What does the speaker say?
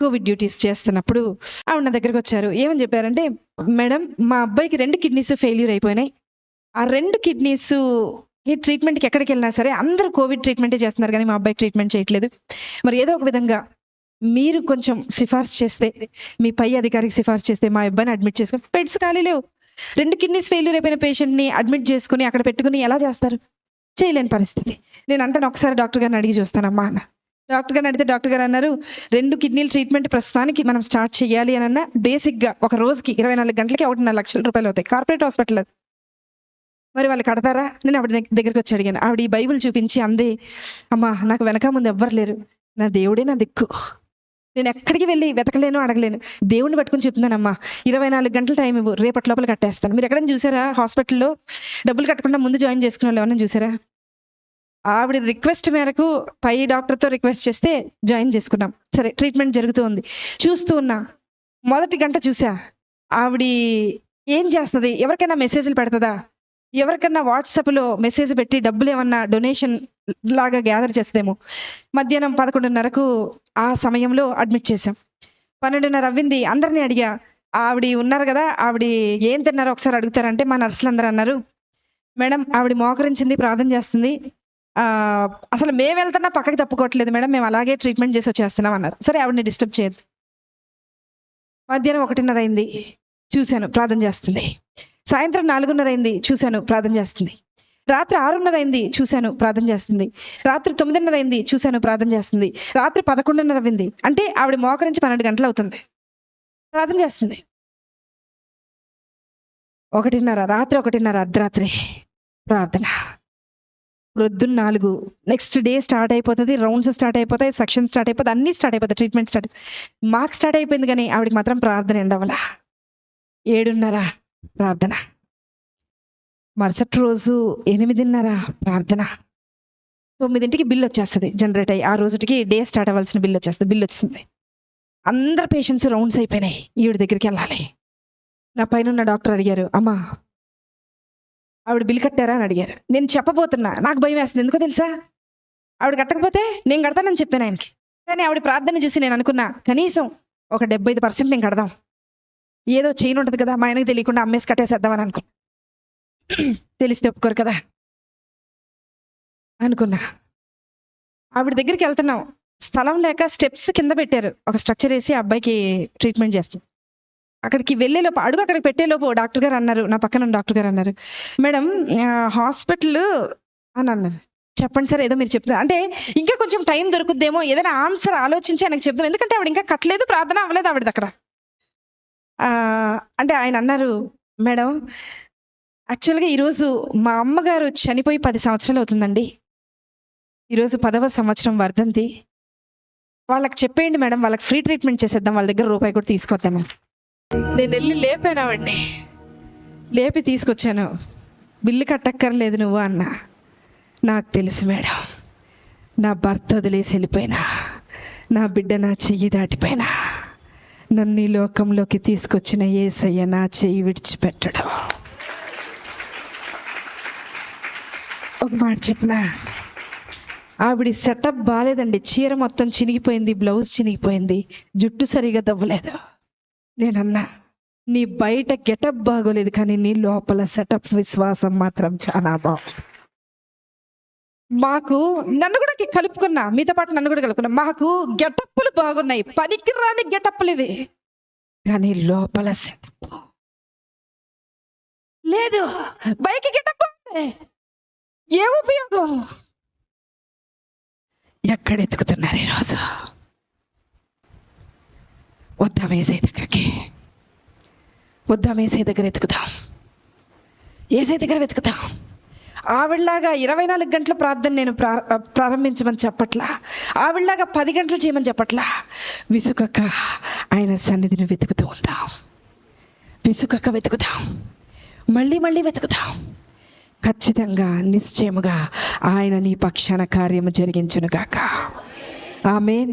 Covid duties చేస్తున్నప్పుడు ఆవిడ నా దగ్గరకు వచ్చారు. ఏమని చెప్పారంటే, మేడం మా అబ్బాయికి 2 కిడ్నీస్ ఫెయిల్యూర్ అయిపోయినాయి. ఆ 2 కిడ్నీస్ ఈ ట్రీట్మెంట్‌కి ఎక్కడికెళ్ళినా సరే అందరూ కోవిడ్ ట్రీట్మెంటే చేస్తున్నారు గానీ, మా అబ్బాయికి ట్రీట్మెంట్ చేయట్లేదు. మరి ఏదో ఒక విధంగా మీరు కొంచెం సిఫార్సు చేస్తే, మీ పై అధికారికి సిఫార్సు చేస్తే మా అబ్బాయిని అడ్మిట్ చేసుకొని బెడ్స్ ఖాళీ లేవు. 2 కిడ్నీస్ ఫెయిల్యూర్ అయిపోయిన పేషెంట్‌ని అడ్మిట్ చేసుకొని అక్కడ పెట్టుకొని ఎలా చేస్తారు? చేయలేని పరిస్థితి. నేను అంటాను, ఒకసారి డాక్టర్ గారిని అడిగి చూస్తానమ్మా అన్న. డాక్టర్ గారిని అడిగితే డాక్టర్ గారు అన్నారు, 2 కిడ్నీల ట్రీట్మెంట్ ప్రస్తుతానికి మనం స్టార్ట్ చేయాలి అనన్నా బేసిక్‌గా ఒక రోజుకి 24 గంటలకి 1.5 లక్షల రూపాయలు అవుతాయి. కార్పొరేట్ హాస్పిటల్ అది. మరి వాళ్ళు కడతారా? నేను ఆవిడ దగ్గరికి వచ్చి అడిగాను. ఆవిడ ఈ బైబిల్ చూపించి అంది, అమ్మా నాకు వెనక ముందు ఎవ్వరు లేరు. నా దేవుడే నా దిక్కు. నేను ఎక్కడికి వెళ్ళి వెతకలేను, అడగలేను. దేవుడిని పట్టుకొని చెప్తున్నానమ్మా, 24 గంటల టైం ఇవ్వు, రేపటి లోపల కట్టేస్తాను. మీరు ఎక్కడైనా చూసారా హాస్పిటల్‌లో డబ్బులు కట్టకుండా ముందు జాయిన్ చేసుకునే వాళ్ళు ఎవరైనా చూసారా? ఆవిడ రిక్వెస్ట్ మేరకు పై డాక్టర్‌తో రిక్వెస్ట్ చేస్తే జాయిన్ చేసుకున్నాం. సరే ట్రీట్మెంట్ జరుగుతూ ఉంది. చూస్తూ ఉన్నా. మొదటి గంట చూసా. ఆవిడ ఏం చేస్తది? ఎవరికైనా మెసేజ్‌లు పెడతదా? ఎవరికన్నా వాట్సాప్‌లో మెసేజ్ పెట్టి డబ్బులు ఏమన్నా డొనేషన్ లాగా గ్యాదర్ చేస్తేమో. మధ్యాహ్నం 11:30కు ఆ సమయంలో అడ్మిట్ చేశాం. 12:30 అవ్వింది. అందరిని అడిగా. ఆవిడ ఉన్నారు కదా, ఆవిడ ఏం తిన్నారో ఒకసారి అడుగుతారంటే మా నర్సులందరూ అన్నారు, మేడం ఆవిడ మోకరించింది, ప్రార్థన చేస్తుంది. అసలు మేము వెళ్తున్నా పక్కకి తప్పుకోవట్లేదు మేడం, మేము అలాగే ట్రీట్మెంట్ చేసి వచ్చేస్తున్నాం అన్నారు. సరే ఆవిడని డిస్టర్బ్ చేయొద్దు. మధ్యాహ్నం 1:30 అయింది. చూశాను ప్రార్థన చేస్తుంది. సాయంత్రం 4:30 అయింది. చూశాను ప్రార్థన చేస్తుంది. రాత్రి 6:30 అయింది. చూశాను ప్రార్థన చేస్తుంది. రాత్రి 9:30 అయింది. చూశాను ప్రార్థన చేస్తుంది. రాత్రి 11:30 అయింది. అంటే ఆవిడ మోకరించి 12 గంటలు అవుతుంది. ప్రార్థన చేస్తుంది. 1:30 రాత్రి 1:30 అర్ధరాత్రి ప్రార్థన. ప్రొద్దున 4 నెక్స్ట్ డే స్టార్ట్ అయిపోతుంది. రౌండ్స్ స్టార్ట్ అయిపోతాయి, సెక్షన్ స్టార్ట్ అయిపోతుంది, అన్నీ స్టార్ట్ అయిపోతాయి, ట్రీట్మెంట్ స్టార్ట్. మాకు స్టార్ట్ అయిపోయింది కానీ ఆవిడకి మాత్రం ప్రార్థన ఎండవల. 7:30 ప్రార్థన. మరుసటి రోజు 8:30 ప్రార్థన. 9కి బిల్ వచ్చేస్తుంది జనరేట్ అయ్యి. ఆ రోజుకి డే స్టార్ట్ అవ్వాల్సిన బిల్ వచ్చేస్తుంది. బిల్ వచ్చింది. అందరు పేషెంట్స్ రౌండ్స్ అయిపోయినాయి. ఈవిడ దగ్గరికి వెళ్ళాలి. నా పైన ఉన్న డాక్టర్ అడిగారు, అమ్మా ఆవిడ బిల్ కట్టారా అని అడిగారు. నేను చెప్పబోతున్నా, నాకు భయం వేస్తుంది. ఎందుకో తెలుసా? ఆవిడ కట్టకపోతే నేను కడతానని చెప్పాను ఆయనకి. కానీ ఆవిడ ప్రార్థన చూసి నేను అనుకున్నా, కనీసం ఒక 75% నేను కడదాం. ఏదో చైన్ ఉంటుంది కదా, మా ఆయనకి తెలియకుండా అమ్మేసి కట్టేసేద్దామని అనుకున్నా. తెలిస్తే ఒప్పుకోరు కదా అనుకున్నా. ఆవిడ దగ్గరికి వెళ్తున్నాం. స్థలం లేక స్టెప్స్ కింద పెట్టారు. ఒక స్ట్రక్చర్ వేసి అబ్బాయికి ట్రీట్మెంట్ చేస్తుంది. అక్కడికి వెళ్ళేలోపు అడుగు అక్కడికి పెట్టేలోపు డాక్టర్ గారు అన్నారు, నా పక్కన డాక్టర్ గారు అన్నారు, మేడం హాస్పిటల్ అని అన్నారు. చెప్పండి సార్, ఏదో మీరు చెప్తున్నారు అంటే ఇంకా కొంచెం టైం దొరుకుద్దేమో, ఏదైనా ఆన్సర్ ఆలోచించి ఆయనకు చెప్దాం. ఎందుకంటే ఆవిడ ఇంకా కట్టలేదు, ప్రార్థన అవ్వలేదు ఆవిడది అక్కడ. అంటే ఆయన అన్నారు, మేడం యాక్చువల్గా ఈరోజు మా అమ్మగారు చనిపోయి 10 సంవత్సరాలు అవుతుందండి. ఈరోజు 10వ సంవత్సరం వర్ధంతి. వాళ్ళకి చెప్పేయండి మేడం, వాళ్ళకి ఫ్రీ ట్రీట్మెంట్ చేసేద్దాం, వాళ్ళ దగ్గర రూపాయి కూడా తీసుకొద్దాము. నేను వెళ్ళి లేపానామండి. లేపి తీసుకొచ్చాను. బిల్లు కట్టక్కర్లేదు నువ్వు అన్న. నాకు తెలుసు మేడం, నా భర్త వదిలేసి వెళ్ళిపోయినా, నా బిడ్డ నా చెయ్యి దాటిపోయినా, నన్ను ఈ లోకంలోకి తీసుకొచ్చిన యేసయ్య నా చెయ్యి విడిచిపెట్టడం. ఒక మాట చెప్పనా, ఆవిడ సెటప్ బాగాలేదండి. చీర మొత్తం చినిగిపోయింది, బ్లౌజ్ చినిగిపోయింది, జుట్టు సరిగా దవ్వలేదు. నేనన్నా, నీ బయట గెటప్ బాగోలేదు కానీ నీ లోపల సెటప్ విశ్వాసం మాత్రం చాలా బాగుంది. మాకు నన్ను కూడా కలుపుకున్నా, మీతో పాటు నన్ను కూడా కలుపుకున్నా. మాకు గెటప్పులు బాగున్నాయి, పనికి రాని గెటప్పులు ఇవి, కానీ లోపల సెటప్ లేదు. బయకి గెటప్ ఏ ఉపయోగం? ఎక్కడ ఎత్తుకుతున్నారు ఈరోజు? వద్దాం ఏసై దగ్గరికి, వద్దాం ఏసై దగ్గర ఎత్తుకుదాం, ఏసై దగ్గర వెతుకుతాం. ఆవిడలాగా 24 గంటల ప్రార్థన నేను ప్రారంభించమని చెప్పట్లా, ఆవిడలాగా 10 గంటలు చేయమని చెప్పట్లా. విసుకక్క ఆయన సన్నిధిని వెతుకుతూ ఉందాం, విసుకక్క వెతుకుదాం, మళ్ళీ మళ్ళీ వెతుకుదాం. ఖచ్చితంగా నిశ్చయముగా ఆయన నీ పక్షాన కార్యము జరిగించునుగాక. ఆమేన్.